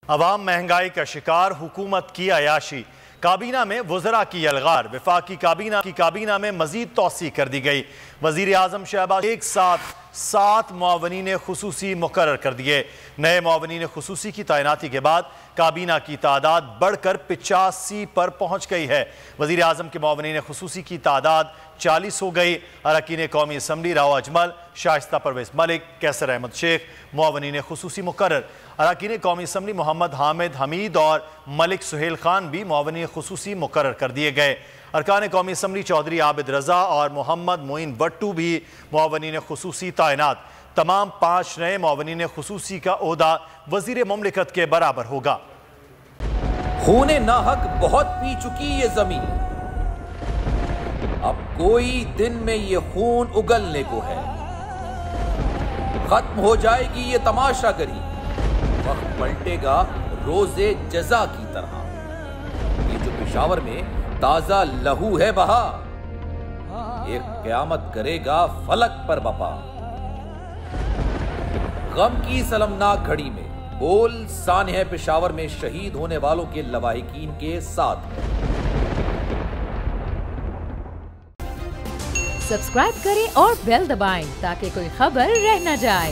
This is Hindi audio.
अवाम महंगाई का शिकार, हुकूमत की अयाशी। काबीना में वज़रा की यलगार। वफाकी काबीना में मजीद तौसी कर दी गई। वज़ीर आज़म शहबाज एक साथ 7 मुआवनीन खुसूसी मुकर्रर कर दिए। नए मुआवनीन खुसूसी की तैनाती के बाद काबीना की तादाद बढ़कर 85 पर पहुँच गई है। वज़ीर आज़म के मुआवनीन खुसूसी की तादाद 40 हो गई। अरकान कौमी असम्बली राव अजमल, शाइस्ता परवेज़ मलिक, कैसर अहमद शेख मुआवनीन खुसूसी मुकर्रर। अरकान कौमी असम्बली मोहम्मद हामिद हमीद और मलिक सुहेल खान भी मुआवनीन खुसूसी मुकर्रर कर दिए गए। अरकान कौमी असम्बली चौधरी आबिद रज़ा और मोहम्मद मोइन वट्टू भी मुआवनीन खुसूसी तैनात। तमाम 5 नए मुआवनीन खुसूसी का ओहदा वज़ीर मुमलिकत के बराबर होगा। खूने नाहक बहुत पी चुकी ये जमीन, अब कोई दिन में ये खून उगलने को है। खत्म हो जाएगी ये तमाशागरी, वक्त पलटेगा रोजे जजा की तरह। ये जो पेशावर में ताजा लहू है बहा, एक क़यामत करेगा फलक पर बपा। गम की सलमनाक घड़ी में बोल सानह पेशावर में शहीद होने वालों के लवाहिकीन के साथ। सब्सक्राइब करें और बेल दबाएं ताकि कोई खबर रह न जाए।